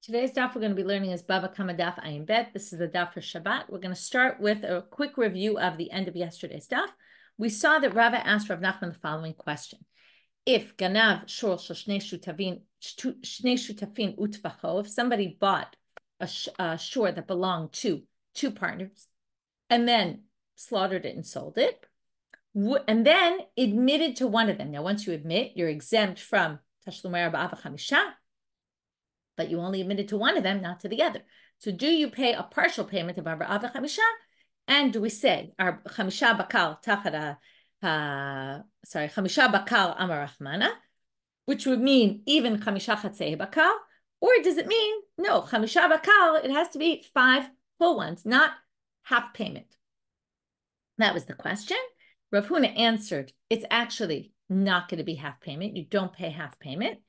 Today's daf we're going to be learning is Bava Kamma daf ayin bet. This is the daf for Shabbat. We're going to start with a quick review of the end of yesterday's daf. We saw that Rava asked Rav Nachman the following question. If ganav shor shel shnei shutafin utvacho, if somebody bought a shore that belonged to two partners and then slaughtered it and sold it, and then admitted to one of them. Now, once you admit, you're exempt from tashlumei arba'ah v'chamisha, but you only admitted to one of them, not to the other. So do you pay a partial payment of arba'ah v'chamisha? And do we say, chamisha bakal tachara, chamisha bakal amar Rahmana, which would mean even chamisha chatzei bakal, or does it mean, no, chamisha bakal, it has to be 5 full ones, not half payment? That was the question. Rav Huna answered, it's actually not going to be half payment. You don't pay half payment.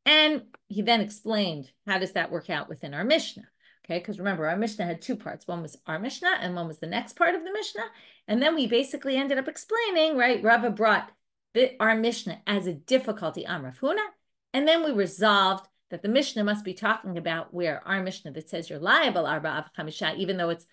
And he then explained, how does that work out within our Mishnah? Okay, because remember, our Mishnah had two parts. One was our Mishnah and one was the next part of the Mishnah. And then we basically ended up explaining, right, Rava brought our Mishnah as a difficulty on Rav Huna. And then we resolved that the Mishnah must be talking about where our Mishnah that says you're liable, arba'ah v'chamisha, even though it's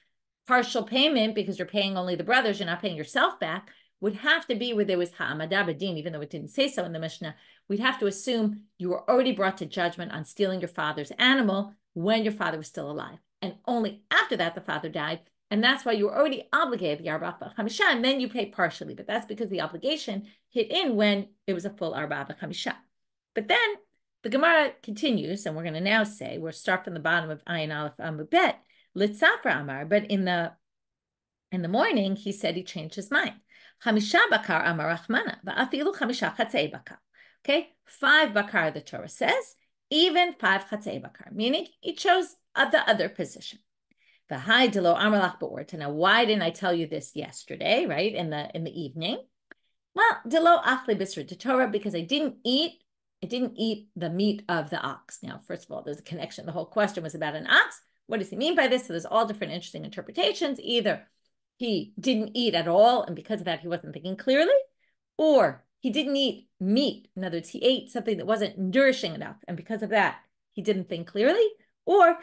partial payment because you're paying only the brothers, you're not paying yourself back, would have to be where there was ha'amada b'din, even though it didn't say so in the Mishnah. We'd have to assume you were already brought to judgment on stealing your father's animal when your father was still alive. And only after that, the father died. And that's why you were already obligated the arba'ah v'chamisha, and then you pay partially. But that's because the obligation hit in when it was a full arba'ah v'chamisha. But then the Gemara continues, and we're going to now say, we'll start from the bottom of Ayin Aleph Amud Bet, Litzafra Amar, but in the morning, he said he changed his mind. Chamisha bakar amar Rahmana, va'afilu chamisha chatzei bakar. Okay, 5 bakar, the Torah says, even 5 chatzei bakar, meaning he chose the other position. V'hai delo amar lach ba'orta. Now, why didn't I tell you this yesterday, right, in the evening? Well, delo achli bisra de Torah, because I didn't eat the meat of the ox. Now, first of all, there's a connection. The whole question was about an ox. What does he mean by this? So there's all different interesting interpretations. Either he didn't eat at all, and because of that, he wasn't thinking clearly, or he didn't eat meat. In other words, he ate something that wasn't nourishing enough, and because of that, he didn't think clearly, or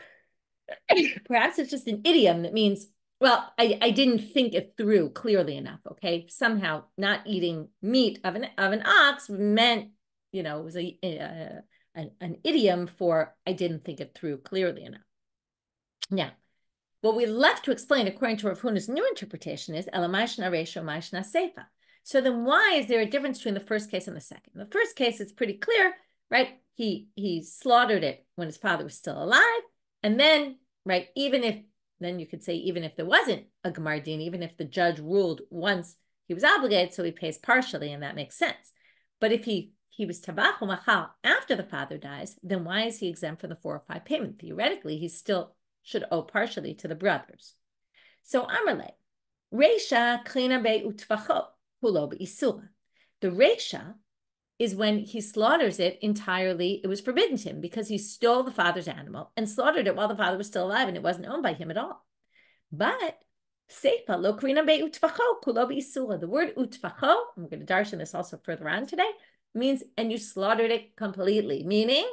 perhaps it's just an idiom that means, well, I didn't think it through clearly enough, okay? Somehow not eating meat of an ox meant, it was an idiom for I didn't think it through clearly enough. Now, what we left to explain, according to Rav Huna's new interpretation, is Elamayshna Reisho Mayshna Seifa. So then why is there a difference between the first case and the second? The first case is pretty clear, right? He slaughtered it when his father was still alive. And then, right, then you could say, even if there wasn't a Gemar Din, even if the judge ruled once he was obligated, so he pays partially, and that makes sense. But if he was tabach umachal after the father dies, then why is he exempt from the 4 or 5 payment? Theoretically, he still should owe partially to the brothers. So Amarle, Reisha klina be utvacho hulo be'isura. The Reisha is when he slaughters it entirely. It was forbidden to him because he stole the father's animal and slaughtered it while the father was still alive and it wasn't owned by him at all. But Seifa lo klina be utvacho hulo be'isura. The word utvacho, I'm going to darshan this also further on today, means and you slaughtered it completely, meaning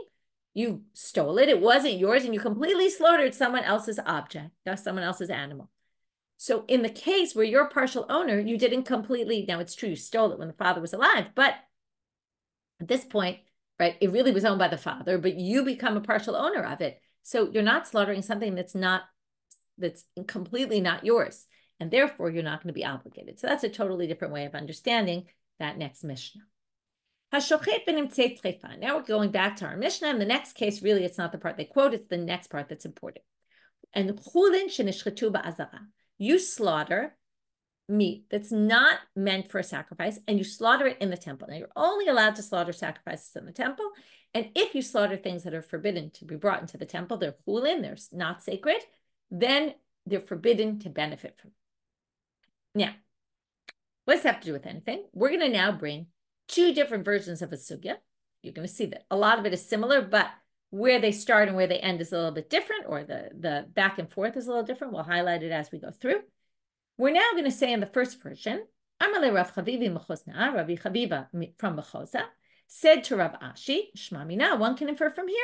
you stole it, it wasn't yours, and you completely slaughtered someone else's object, someone else's animal. So in the case where you're a partial owner, you didn't completely, now it's true, you stole it when the father was alive, but at this point, right, it really was owned by the father, but you become a partial owner of it. So you're not slaughtering something that's completely not yours, and therefore you're not going to be obligated. So that's a totally different way of understanding that next Mishnah. Now we're going back to our Mishnah. In the next case, really, it's not the part they quote, it's the next part that's important. And you slaughter meat that's not meant for a sacrifice, and you slaughter it in the temple. Now, you're only allowed to slaughter sacrifices in the temple. And if you slaughter things that are forbidden to be brought into the temple, they're chulin, they're not sacred, then they're forbidden to benefit from. Now, what does that have to do with anything? We're going to now bring 2 different versions of a sugya. You're going to see that a lot of it is similar, but where they start and where they end is a little bit different, or the back and forth is a little different. We'll highlight it as we go through. We're now going to say in the first version, Amale Rav Chavivi Mechosna, Rabbi Chaviva from Mechosa, said to Rav Ashi, Shma Mina, one can infer from here,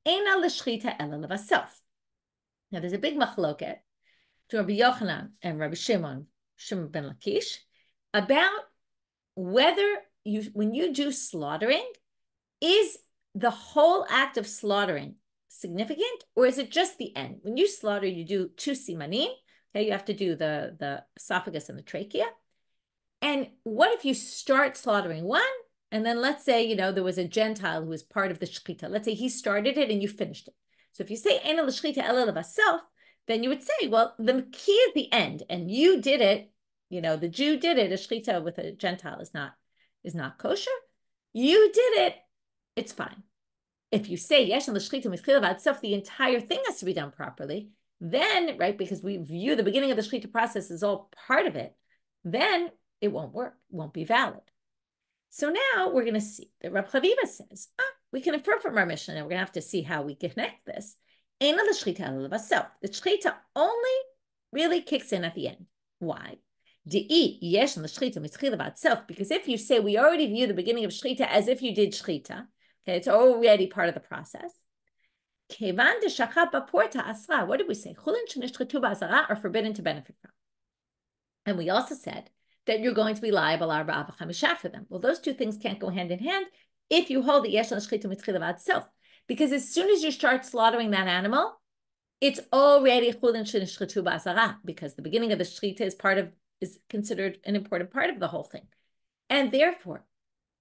Eina l'shchita ela levaself. Now, there's a big machloket to Rabbi Yochanan and Rabbi Shimon ben Lakish about whether when you do slaughtering, is the whole act of slaughtering significant, or is it just the end? When you slaughter, you do 2 simanim. Okay, you have to do the esophagus and the trachea. And what if you start slaughtering one, and then let's say, there was a Gentile who was part of the shechita. Let's say he started it and you finished it. So if you say Eina l'shchita ela levaself, then you would say, well, the key is the end, and you did it. The Jew did it. A shechita with a Gentile is not kosher. You did it. It's fine. If you say yesh and l'shchita mitchila v'ad the entire thing has to be done properly. Then, right, because we view the beginning of the shechita process as all part of it, then it won't work. It won't be valid. So now we're going to see that Rav Chavivi says, we can infer from our Mishna, and we're going to have to see how we connect this. Eina l'shchita ela levaself. The shechita only really kicks in at the end. Why? Because if you say we already view the beginning of shechita as if you did shechita, okay, it's already part of the process. What did we say? Chulin are forbidden to benefit from. And we also said that you're going to be liable for them. Well, those two things can't go hand in hand if you hold the yesh l'shchita mitchila v'ad sof. Because as soon as you start slaughtering that animal, it's already chulin shenishchatu b'asara, because the beginning of the shechita is considered an important part of the whole thing. And therefore,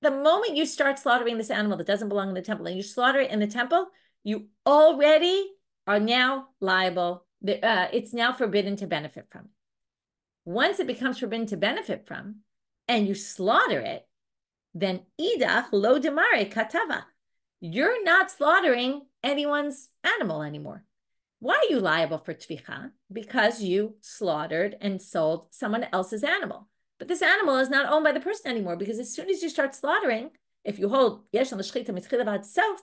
the moment you start slaughtering this animal that doesn't belong in the temple and you slaughter it in the temple, you already are now liable. It's now forbidden to benefit from. Once it becomes forbidden to benefit from, and you slaughter it, then idach lo demare katava. You're not slaughtering anyone's animal anymore. Why are you liable for tvicha? Because you slaughtered and sold someone else's animal. But this animal is not owned by the person anymore, because as soon as you start slaughtering, if you hold yesh l'shchita mitchila v'ad sof,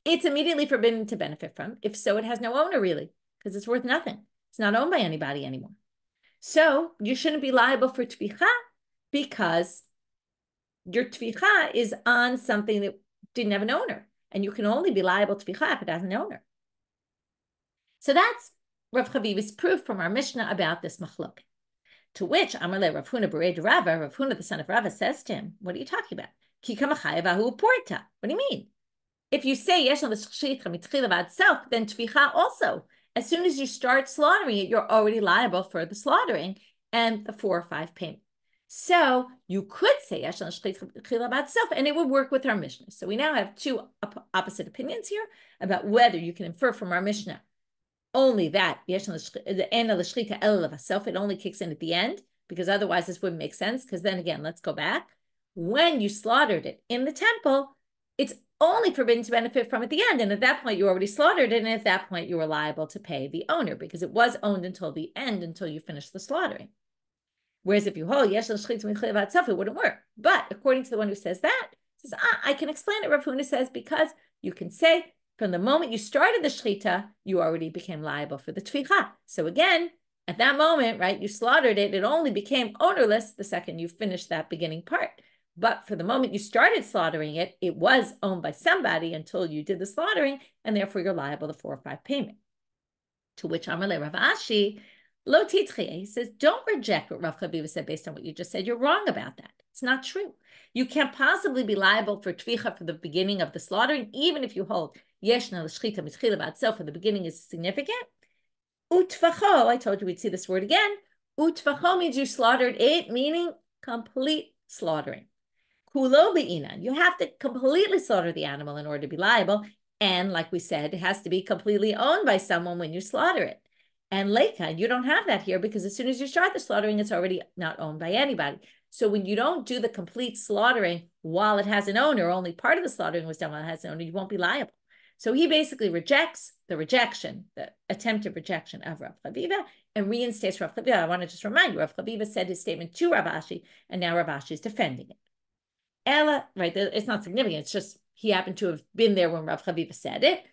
it's immediately forbidden to benefit from. If so, it has no owner really, because it's worth nothing. It's not owned by anybody anymore. So you shouldn't be liable for tvicha, because your tvicha is on something that didn't have an owner. And you can only be liable tvicha if it has an owner. So that's Rav Chavivi's proof from our Mishnah about this machlok. To which Amalei Rav Huna bered Rava, Rav Huna the son of Rava, says to him, "What are you talking about? Ki kamachayevahu porta. What do you mean? If you say yesh l'shchita mitchila v'ad sof, then tvicha also. As soon as you start slaughtering it, you're already liable for the slaughtering and the 4 or 5 payment. So you could say yesh l'shchita mitchila v'ad sof, and it would work with our Mishnah. So we now have 2 opposite opinions here about whether you can infer from our Mishnah only that the Eina l'shchita ela levaself, it only kicks in at the end, because otherwise this wouldn't make sense. Because then again, let's go back. When you slaughtered it in the temple, it's only forbidden to benefit from at the end. And at that point, you already slaughtered it. And at that point, you were liable to pay the owner, because it was owned until the end, until you finished the slaughtering. Whereas if you hold yesh l'shchita mitchila v'ad sof, it wouldn't work. But according to the one who says that, says, I can explain it. Rav Huna says, because you can say, from the moment you started the shechita, you already became liable for the tvicha. So again, at that moment, right, you slaughtered it, it only became ownerless the second you finished that beginning part. But for the moment you started slaughtering it, it was owned by somebody until you did the slaughtering, and therefore you're liable to 4 or 5 payment. To which Amalei Rav Ashi, lo titchie, he says, don't reject what Rav Chavivi said based on what you just said. You're wrong about that. It's not true. You can't possibly be liable for tvicha for the beginning of the slaughtering, even if you hold yeshna l'shchita mitchila v'ad sof, for the beginning is significant. Utvacho, I told you we'd see this word again. Utvacho means you slaughtered it, meaning complete slaughtering. Kulo be'inan, you have to completely slaughter the animal in order to be liable. And like we said, it has to be completely owned by someone when you slaughter it. And leika, you don't have that here, because as soon as you start the slaughtering, it's already not owned by anybody. So when you don't do the complete slaughtering while it has an owner, only part of the slaughtering was done while it has an owner, you won't be liable. So he basically rejects the attempted rejection of Rav Chavivi, and reinstates Rav Chavivi. I want to just remind you, Rav Chavivi said his statement to Rav Ashi, and now Rav Ashi is defending it. Ella, right, it's not significant. It's just he happened to have been there when Rav Chavivi said it.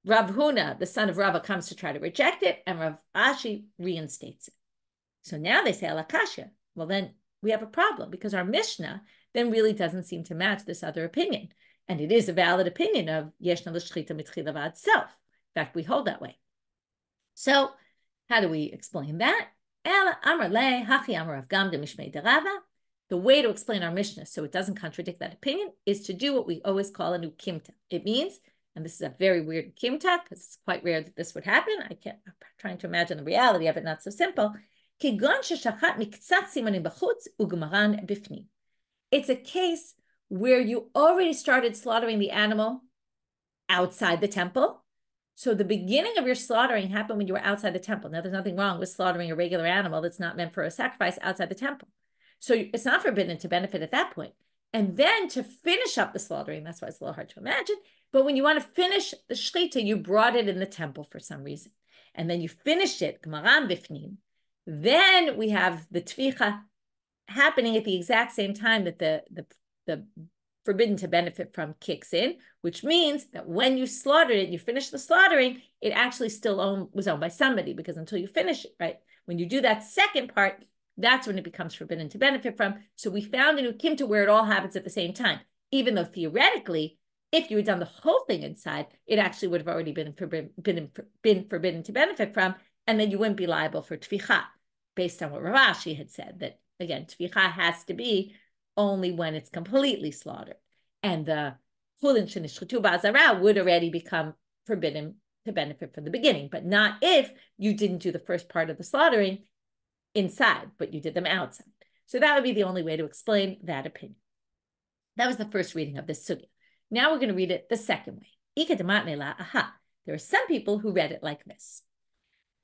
Rav Huna, the son of Rava, comes to try to reject it, and Rav Ashi reinstates it. So now they say alakashya. Well, then we have a problem, because our Mishnah then really doesn't seem to match this other opinion. And it is a valid opinion of yeshna l'shchita mitchila v'ad self. In fact, we hold that way. So how do we explain that? The way to explain our Mishnah so it doesn't contradict that opinion is to do what we always call a ukimta. It means, and this is a very weird ukimta because it's quite rare that this would happen. I'm trying to imagine the reality of it, not so simple. It's a case where you already started slaughtering the animal outside the temple. So the beginning of your slaughtering happened when you were outside the temple. Now, there's nothing wrong with slaughtering a regular animal that's not meant for a sacrifice outside the temple. So it's not forbidden to benefit at that point. And then to finish up the slaughtering, that's why it's a little hard to imagine. But when you want to finish the shchita, you brought it in the temple for some reason. And then you finished it, gmaran bifnim. Then we have the tvicha happening at the exact same time that the forbidden to benefit from kicks in, which means that when you slaughtered it, you finished the slaughtering, it actually still was owned by somebody, because until you finish it, right? When you do that second part, that's when it becomes forbidden to benefit from. So we found an ukimta where it all happens at the same time, even though theoretically, if you had done the whole thing inside, it actually would have already been forbidden to benefit from, and then you wouldn't be liable for tvicha, based on what Rav Ashi had said, that, again, tvicha has to be only when it's completely slaughtered. And the chulin shenishchatu ba'azara would already become forbidden to benefit from the beginning, but not if you didn't do the first part of the slaughtering inside, but you did them outside. So that would be the only way to explain that opinion. That was the first reading of this sugya. Now we're going to read it the second way. There are some people who read it like this.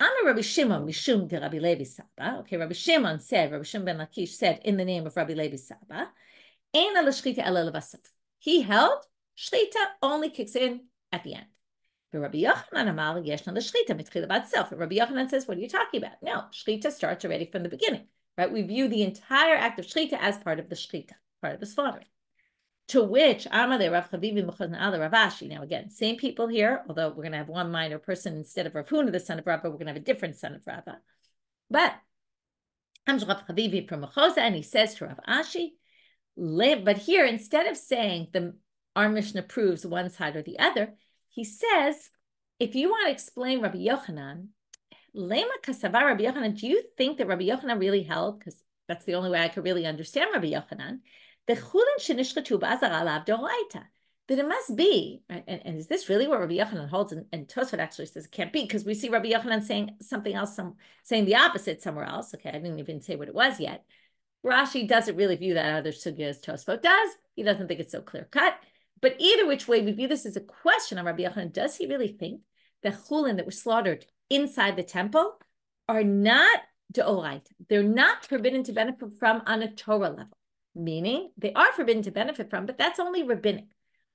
Amar Rabbi Shimon mishum de Rabbi Levi Saba. Okay, Rabbi Shimon ben Lakish said in the name of Rabbi Levi Saba, Ein ala shchita ela levasaf. He held shchita only kicks in at the end. But Rabbi Yochanan amar yeshna l'shchita mitchila v'ad self. Rabbi Yochanan says, what are you talking about? No, shchita starts already from the beginning, right? We view the entire act of shchita as part of the shchita, part of the slaughtering. To which Amale Rav Chavivi Rav Ashi. Now again, same people here, although we're going to have one minor person instead of Rav Huna, the son of Rava, we're going to have a different son of Rava. But comes Rav Chavivi from Mechoza, and he says to Rav Ashi, but here, instead of saying our Mishnah proves one side or the other, he says, if you want to explain Rabbi Yochanan, Lema Kasava Rabbi Yochanan, do you think that Rabbi Yochanan really held, because that's the only way I could really understand Rabbi Yochanan, the chulin shenishchatu ba'azara lav doraita, that it must be, right? And is this really what Rabbi Yochanan holds? And Tosfot actually says it can't be, because we see Rabbi Yochanan saying something else, saying the opposite somewhere else. Okay, I didn't even say what it was yet. Rashi doesn't really view that other sugya as Tosfot does. He doesn't think it's so clear cut. But either which way, we view this as a question on Rabbi Yochanan. Does he really think the chulin that were slaughtered inside the temple are not deoraita? They're not forbidden to benefit from on a Torah level. Meaning they are forbidden to benefit from, but that's only rabbinic.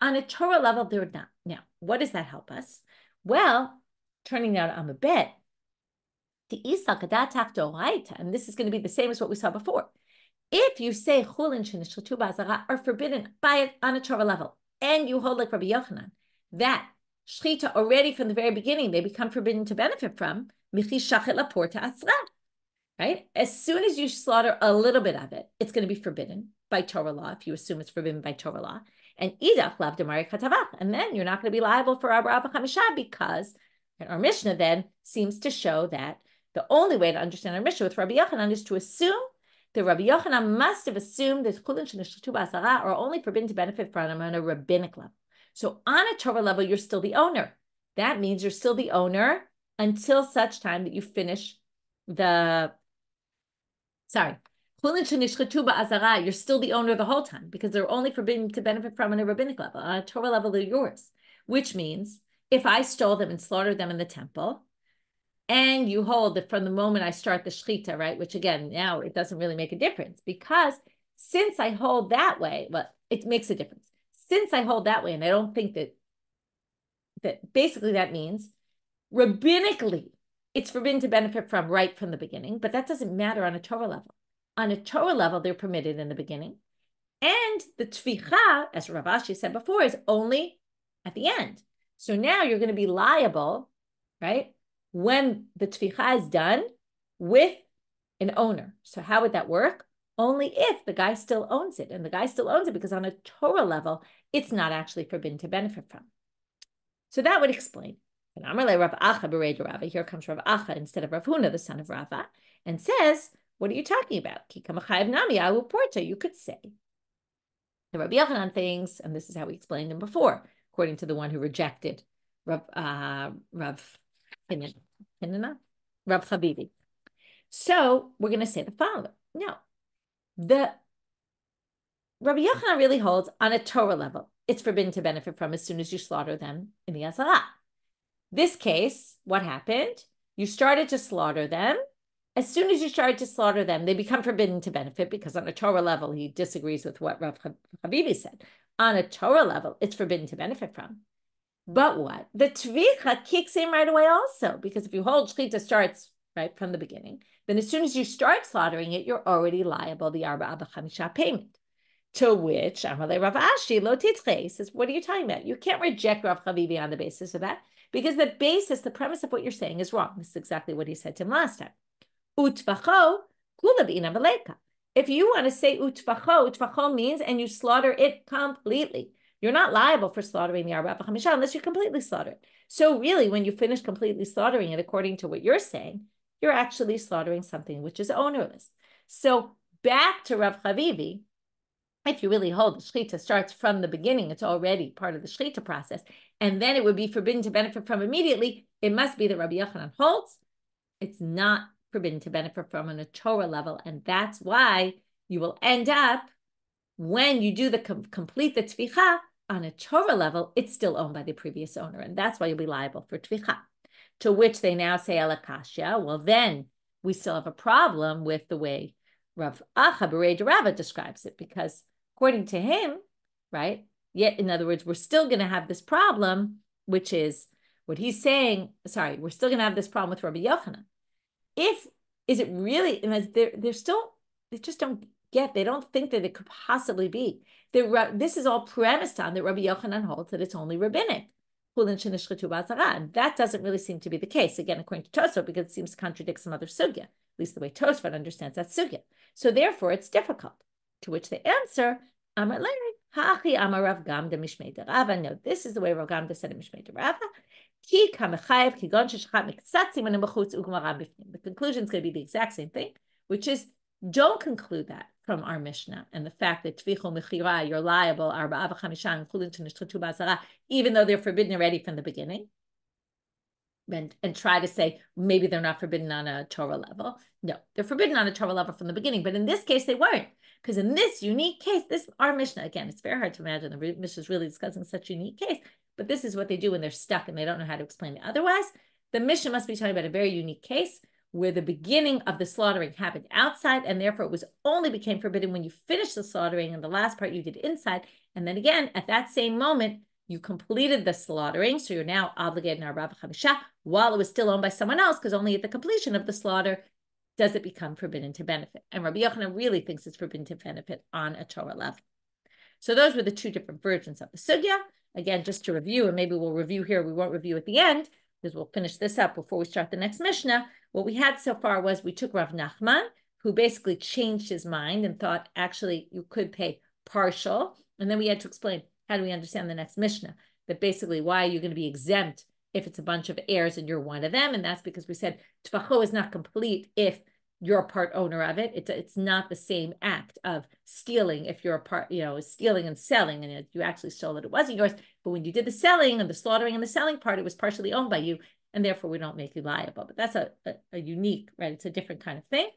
On a Torah level, they're not. Now, what does that help us? Well, turning now to Amabet, and this is going to be the same as what we saw before. If you say chulin shenishchatu ba'azara are forbidden on a Torah level, and you hold like Rabbi Yochanan, that shchita already from the very beginning, they become forbidden to benefit from, michi shachet laporta asra. Right? As soon as you slaughter a little bit of it, it's going to be forbidden by Torah law, if you assume it's forbidden by Torah law. And idach lav demari katavach. And then you're not going to be liable for Abba Chamisha, because our Mishnah then seems to show that the only way to understand our Mishnah with Rabbi Yochanan is to assume that Rabbi Yochanan must have assumed that chulin shenishchatu ba'azara are only forbidden to benefit from them on a rabbinic level. So on a Torah level, you're still the owner. That means you're still the owner until such time that you finish you're still the owner the whole time, because they're only forbidden to benefit from on a rabbinic level. On a Torah level, they're yours, which means if I stole them and slaughtered them in the temple, and you hold that from the moment I start the shechita, right, which again, now it doesn't really make a difference, because since I hold that way, well, it makes a difference. Since I hold that way, and I don't think that basically that means rabbinically, it's forbidden to benefit from right from the beginning, but that doesn't matter on a Torah level. On a Torah level, they're permitted in the beginning. And the tvicha, as Rav Ashi said before, is only at the end. So now you're going to be liable, right, when the tvicha is done with an owner. So how would that work? only if the guy still owns it. And the guy still owns it because on a Torah level, it's not actually forbidden to benefit from. So that would explain. And Amarle Rav Acha b'rei Rava. Here comes Rav Acha instead of Rav Huna, the son of Rava, and says, what are you talking about? Ki Kamma chayav nami ahu porta. You could say. The Rabbi Yochanan thinks, and this is how we explained him before, according to the one who rejected Rav Chavivi. So we're going to say the following. No, the Rabbi Yochanan really holds on a Torah level. It's forbidden to benefit from as soon as you slaughter them in the Azara. This case, what happened? You started to slaughter them. As soon as you started to slaughter them, they become forbidden to benefit because on a Torah level, he disagrees with what Rav Chavivi said. On a Torah level, it's forbidden to benefit from. But what? The tvicha kicks in right away also, because if you hold shchita starts right from the beginning, then as soon as you start slaughtering it, you're already liable the arba b'chamisha payment. To which Amalei Rav Ashi lo titzchei says, what are you talking about? You can't reject Rav Chavivi on the basis of that, because the basis, the premise of what you're saying is wrong. This is exactly what he said to him last time. Utvacho kula b'ina v'leika. If you want to say utvacho means and you slaughter it completely. You're not liable for slaughtering the arba b'chamisha unless you completely slaughter it. So really, when you finish completely slaughtering it, according to what you're saying, you're actually slaughtering something which is ownerless. So back to Rav Chavivi, if you really hold the shechita starts from the beginning, it's already part of the shechita process, and then it would be forbidden to benefit from immediately, it must be that Rabbi Yochanan holds it's not forbidden to benefit from on a Torah level, and that's why you will end up, when you do the complete the tvicha, on a Torah level, it's still owned by the previous owner, and that's why you'll be liable for tvicha. To which they now say alakashya. Well, then we still have a problem with the way Rav Acha b'rei Rava describes it, because according to him, right? Yet, in other words, we're still going to have this problem, which is what he's saying. Sorry, we're still going to have this problem with Rabbi Yochanan. Is it really? They're still, they just don't get. They don't think that it could possibly be. This is all premised on that Rabbi Yochanan holds that it's only rabbinic. And that doesn't really seem to be the case, again, according to Tosfot, because it seems to contradict some other sugya, at least the way Tosfot understands that sugya. So therefore, it's difficult. To which they answer, Amar Leri, Ha'achi Amar Rav Gamda Mishmei de Rava. No, this is the way Rav Gamda said in Mishmei de Rava. Ki kamechayev ki gon sheshachat miksatzim and b'chutz ugmara b'fnim. The conclusion is going to be the exact same thing, which is don't conclude that from our Mishnah and the fact that tvichu mechira, you're liable, arba'a v'chamisha, including to nishchatu b'azara, even though they're forbidden already from the beginning, and try to say maybe they're not forbidden on a Torah level. No, they're forbidden on a Torah level from the beginning, but in this case they weren't, because in this unique case, our Mishnah, again, it's very hard to imagine the Mishnah is really discussing such a unique case, but this is what they do when they're stuck and they don't know how to explain it otherwise. The Mishnah must be talking about a very unique case where the beginning of the slaughtering happened outside, and therefore it was only became forbidden when you finished the slaughtering, and the last part you did inside. And then again, at that same moment, you completed the slaughtering, so you're now obligated in arba v'chamisha while it was still owned by someone else, because only at the completion of the slaughter does it become forbidden to benefit. And Rabbi Yochanan really thinks it's forbidden to benefit on a Torah level. So those were the two different versions of the sugya. Again, just to review, and maybe we'll review here, we won't review at the end, because we'll finish this up before we start the next Mishnah. What we had so far was we took Rav Nachman, who basically changed his mind and thought, actually, you could pay partial. And then we had to explain, how do we understand the next Mishnah? That basically, why are you going to be exempt if it's a bunch of heirs and you're one of them? And that's because we said, Tvacho is not complete if you're a part owner of it. It's not the same act of stealing if you're a part, stealing and selling, and you actually stole it wasn't yours. But when you did the selling and the slaughtering and the selling part, it was partially owned by you, and therefore we don't make you liable. But that's a unique, right? It's a different kind of thing.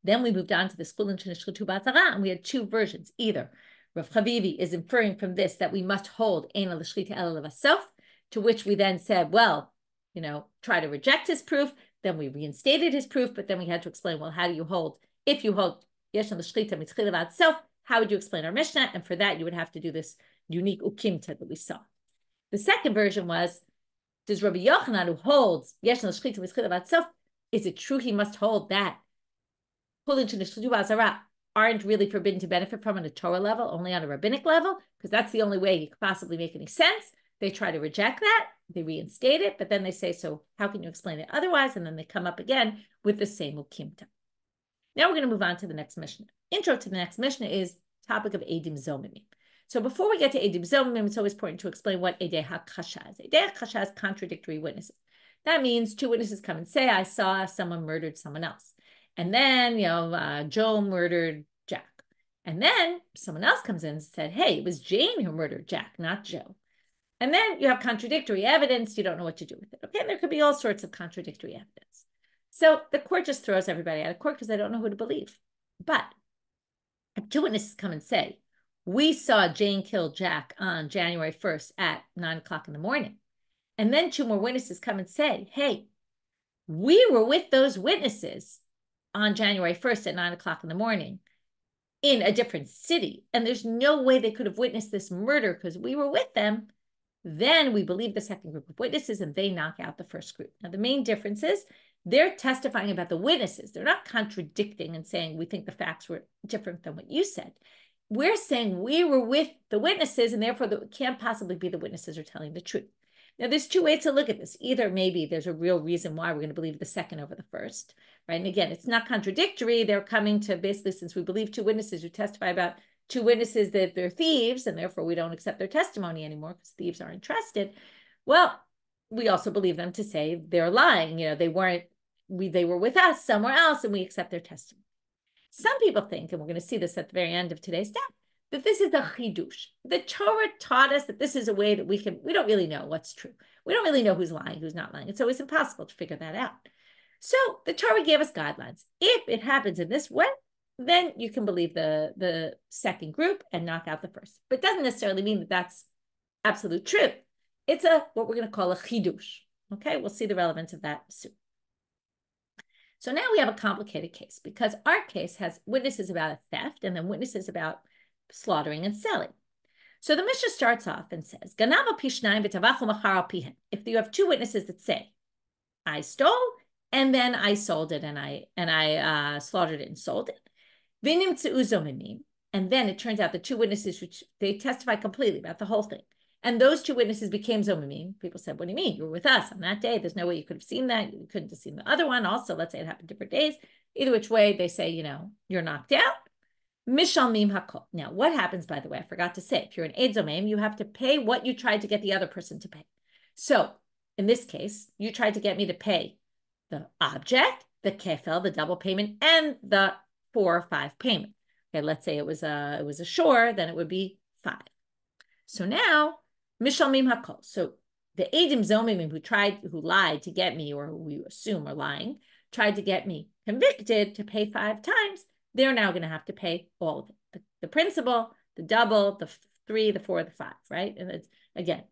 Then we moved on to the Skulin Shenishchatu B'Atzara, and we had two versions. Either Rav Chavivi is inferring from this that we must hold Ein L'Shchita Ela Levasof, to which we then said, well, try to reject his proof. Then we reinstated his proof, but then we had to explain, well, how do you hold? If you hold Yesh L'Shchita Mitzchila V'Atzof, how would you explain our Mishnah? And for that, you would have to do this unique ukimta that we saw. The second version was, does Rabbi Yochanan, who holds Yesh L'Shchita Mitzchila V'Atzof, is it true he must hold that aren't really forbidden to benefit from on a Torah level, only on a rabbinic level? Because that's the only way you could possibly make any sense. They try to reject that, they reinstate it, but then they say, so how can you explain it otherwise? And then they come up again with the same ukimta. Now we're going to move on to the next Mishna. Intro to the next Mishna is topic of Eidim zommemim. So before we get to Eidim zomemim, it's always important to explain what Eidei HaKasha is. Eidei HaKasha is contradictory witnesses. That means two witnesses come and say, I saw someone murdered someone else. And then, Joe murdered Jack. And then someone else comes in and said, hey, it was Jane who murdered Jack, not Joe. And then you have contradictory evidence. You don't know what to do with it. Okay, and there could be all sorts of contradictory evidence. So the court just throws everybody out of court because they don't know who to believe. But if two witnesses come and say, we saw Jane kill Jack on January 1st at 9 o'clock in the morning, and then two more witnesses come and say, hey, we were with those witnesses on January 1st at 9 o'clock in the morning in a different city, and there's no way they could have witnessed this murder because we were with them, then we believe the second group of witnesses and they knock out the first group. Now, the main difference is they're testifying about the witnesses. They're not contradicting and saying, we think the facts were different than what you said. We're saying we were with the witnesses and therefore it can't possibly be the witnesses are telling the truth. Now, there's two ways to look at this. Either maybe there's a real reason why we're going to believe the second over the first, right? And again, it's not contradictory. They're coming to basically, since we believe two witnesses who testify about two witnesses that they're thieves, and therefore we don't accept their testimony anymore because thieves aren't trusted. Well, we also believe them to say they're lying. They were with us somewhere else, and we accept their testimony. Some people think, and we're going to see this at the very end of today's step, that this is a chidush. The Torah taught us that this is a way that we don't really know what's true. We don't really know who's lying, who's not lying. It's always impossible to figure that out. So the Torah gave us guidelines. If it happens in this way, then you can believe the second group and knock out the first. But it doesn't necessarily mean that that's absolute truth. It's what we're going to call a chidush. Okay, we'll see the relevance of that soon. So now we have a complicated case because our case has witnesses about a theft and then witnesses about slaughtering and selling. So the Mishnah starts off and says, if you have two witnesses that say, I stole and then I sold it and I slaughtered it and sold it, and then it turns out the two witnesses, they testify completely about the whole thing. And those two witnesses became zommemim. People said, what do you mean? You were with us on that day. There's no way you could have seen that. You couldn't have seen the other one. Also, let's say it happened different days. Either which way, they say, you're knocked out. Mishalmim hakol. Now, what happens, by the way, I forgot to say, if you're an eid zomem, you have to pay what you tried to get the other person to pay. So in this case, you tried to get me to pay the object, the kefel, the double payment, and the 4 or 5 payment. Okay, let's say it was a shiur, then it would be 5. So now, mishalmim hakol. So the eidim zomemim who lied to get me, or who we assume are lying, tried to get me convicted to pay 5 times. They're now going to have to pay all of it. The principal, the double, the 3, the 4, the 5, right? And it's, again,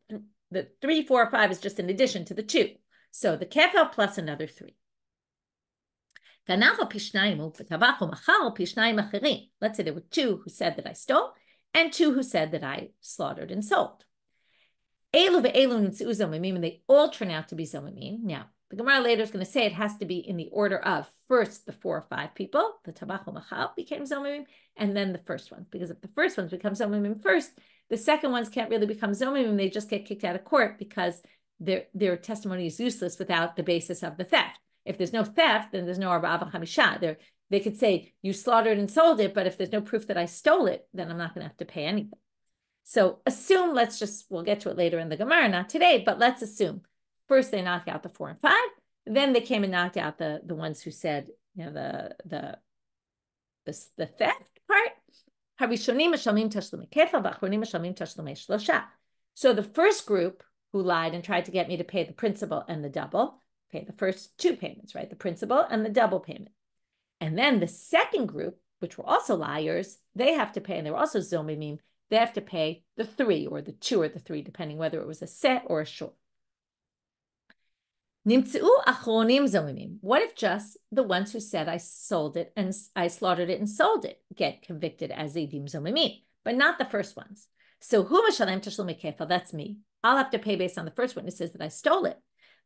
the 3, 4, 5 is just in addition to the 2. So the kefel plus another 3. Let's say there were 2 who said that I stole and 2 who said that I slaughtered and sold. And they all turn out to be zommemim. Now, the Gemara later is going to say it has to be in the order of first the 4 or 5 people, the tabach machal became zommemim, and then the first ones. Because if the first ones become zommemim first, the second ones can't really become zommemim. They just get kicked out of court because their testimony is useless without the basis of the theft. If there's no theft, then there's no arba'ah v'chamisha. They could say, you slaughtered and sold it, but if there's no proof that I stole it, then I'm not going to have to pay anything. So assume, we'll get to it later in the Gemara, not today, but let's assume first they knocked out the 4 and 5, then they came and knocked out the ones who said, the theft part. So the first group who lied and tried to get me to pay the principal and the double, pay the first 2 payments, right? The principal and the double payment. And then the second group, which were also liars, they have to pay, and they were also zommemim, they have to pay the 3 or the 2 or the 3, depending whether it was a set or a shiur. What if just the ones who said I sold it and I slaughtered it and sold it get convicted as eidim zommemim, but not the first ones? So hu mashalem tashlumei kefel, that's me. I'll have to pay based on the first witnesses that I stole it.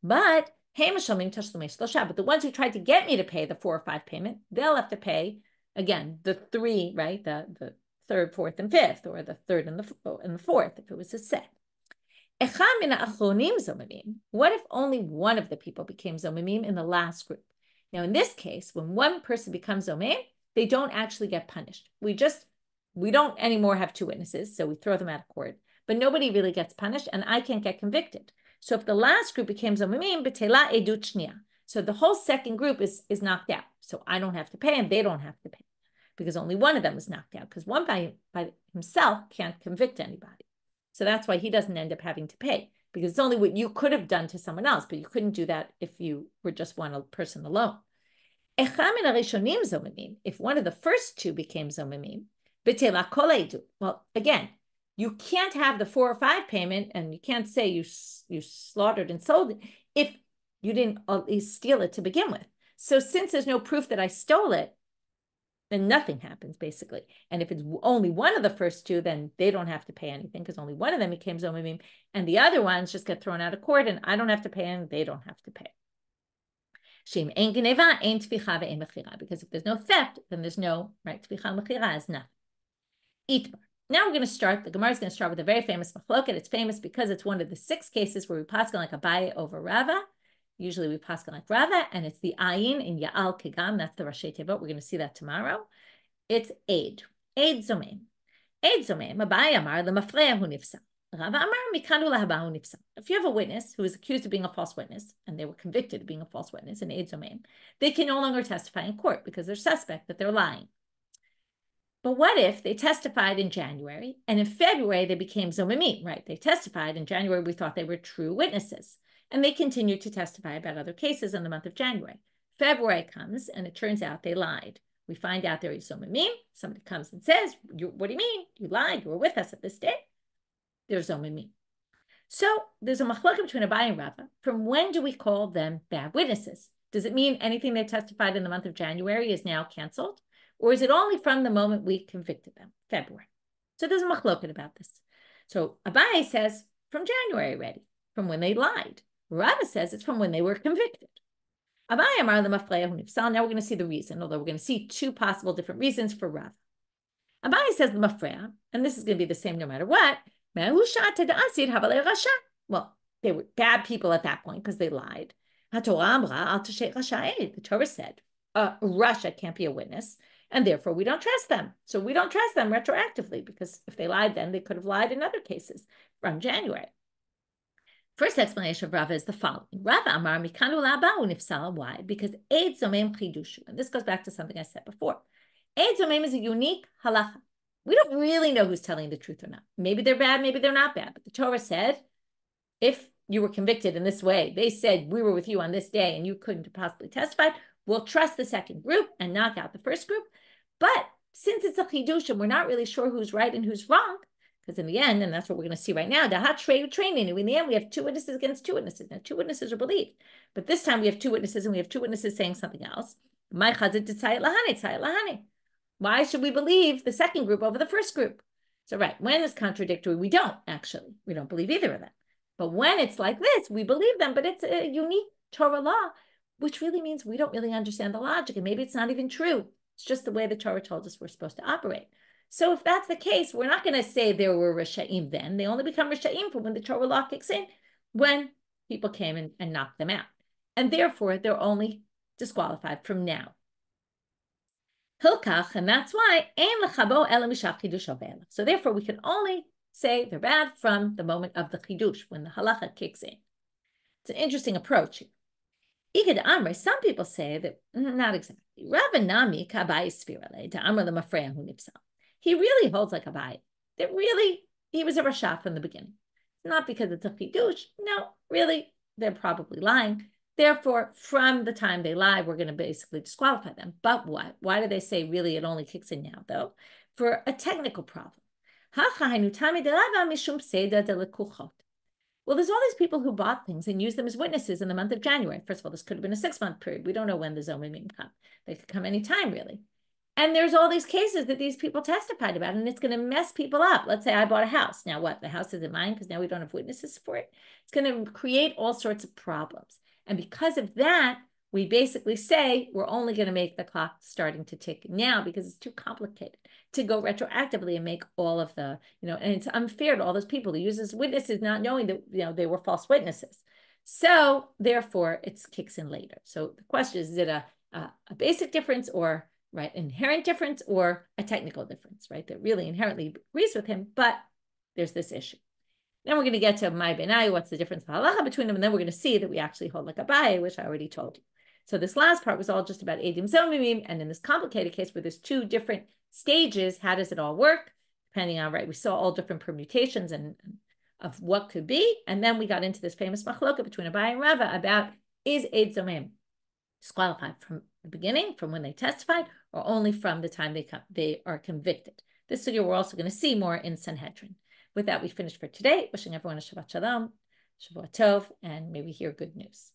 But hey mashalmim tashlumei shlosha, but the ones who tried to get me to pay the 4 or 5 payment, they'll have to pay again the 3, right? The 3rd, 4th, and 5th, or the 3rd and the 4th if it was a set. What if only one of the people became zommemim in the last group? Now, in this case, when one person becomes zomem, they don't actually get punished. We don't anymore have two witnesses, so we throw them out of court. But nobody really gets punished, and I can't get convicted. So if the last group became zommemim, betela edut shnia. So the whole second group is knocked out. So I don't have to pay, and they don't have to pay, because only one of them was knocked out, because one by himself can't convict anybody. So that's why he doesn't end up having to pay, because it's only what you could have done to someone else, but you couldn't do that if you were just one person alone. If one of the first two became zommemim, well, again, you can't have the 4 or 5 payment, and you can't say you slaughtered and sold it if you didn't at least steal it to begin with. So since there's no proof that I stole it, then nothing happens, basically. And if it's only one of the first two, then they don't have to pay anything, because only one of them became zommemim, and the other ones just get thrown out of court, and I don't have to pay, and they don't have to pay. Because if there's no theft, then there's no right. Tvicha mechira is nothing. Itbar. Now we're going to start. The Gemara is going to start with a very famous machloket. It's famous because it's one of the 6 cases where we paskin like Abaye over Rava. Usually we paskin like Rava, and it's the ayin in Ya'al Kegam. That's the Rashi Tevot. We're going to see that tomorrow. It's aid zomem. Aid zomem. Abaye amar lemafreya hu nifsa. Rava amar mikanu lahaba hu nifsa. If you have a witness who is accused of being a false witness, and they were convicted of being a false witness in aid zomem, they can no longer testify in court because they're suspect that they're lying. But what if they testified in January, and in February they became zommemim, right? They testified in January, we thought they were true witnesses, and they continued to testify about other cases in the month of January. February comes, and it turns out they lied. We find out they're zommemim. Somebody comes and says, what do you mean? You lied. You were with us at this day. They're zommemim. So there's a machloket between Abaye and Rava. From when do we call them bad witnesses? Does it mean anything they testified in the month of January is now canceled? Or is it only from the moment we convicted them, February? So there's a machloket about this. So Abaye says from January already, from when they lied. Rava says it's from when they were convicted. Abaye amar lemafreya hu nifsal. Now we're going to see the reason, although we're going to see 2 possible different reasons for Rava. Abaye says lemafreya, and this is going to be the same no matter what. Well, they were bad people at that point because they lied. The Torah said, Russia can't be a witness, and therefore we don't trust them. So we don't trust them retroactively, because if they lied then, they could have lied in other cases from January. First explanation of Rava is the following. Rava amar mikanu la'abau nifsal. Why? Because eid zomem chidushu. And this goes back to something I said before. Eid zomem is a unique halacha. We don't really know who's telling the truth or not. Maybe they're bad, maybe they're not bad. But the Torah said, if you were convicted in this way, they said, we were with you on this day and you couldn't possibly testify, we'll trust the second group and knock out the first group. But since it's a chidush and we're not really sure who's right and who's wrong, because in the end, and that's what we're going to see right now, in the end, we have 2 witnesses against 2 witnesses. Now, 2 witnesses are believed. But this time we have 2 witnesses, and we have 2 witnesses saying something else. Why should we believe the second group over the first group? So right, when it's contradictory, we don't actually. We don't believe either of them. But when it's like this, we believe them, but it's a unique Torah law, which really means we don't really understand the logic, and maybe it's not even true. It's just the way the Torah told us we're supposed to operate. So if that's the case, we're not going to say there were Risha'im then. They only become Risha'im from when the Torah law kicks in, when people came and knocked them out. And therefore, they're only disqualified from now. Hilkach, and that's why, so therefore, we can only say they're bad from the moment of the chidush, when the halacha kicks in. It's an interesting approach. Some people say that, not exactly. He really holds like Abaye. That really, he was a Rasha from the beginning. It's not because it's a chidush. No, really, they're probably lying. Therefore, from the time they lie, we're going to basically disqualify them. But what? Why do they say really it only kicks in now, though? For a technical problem. Well, there's all these people who bought things and used them as witnesses in the month of January. First of all, this could have been a 6-month period. We don't know when the zommemim come. They could come anytime, really. And there's all these cases that these people testified about, and it's going to mess people up. Let's say I bought a house. Now what? The house isn't mine because now we don't have witnesses for it. It's going to create all sorts of problems. And because of that, we basically say we're only going to make the clock starting to tick now because it's too complicated to go retroactively and make all of the, and it's unfair to all those people who use as witnesses not knowing that, they were false witnesses. So therefore, it kicks in later. So the question is it a a basic difference or right inherent difference or a technical difference, right? That really inherently agrees with him, but there's this issue. Then we're going to get to my benai, what's the difference of halacha between them, and then we're going to see that we actually hold like Abaye, which I already told you. So this last part was all just about edim zommemim, and in this complicated case where there's two different stages, how does it all work? Depending on, right, we saw all different permutations and of what could be, and then we got into this famous machloka between Abaye and Rava about is eid zomem disqualified from the beginning, from when they testified, or only from the time they are convicted. This video we're also going to see more in Sanhedrin. With that, we finished for today. Wishing everyone a Shabbat Shalom, Shavua Tov, and maybe hear good news.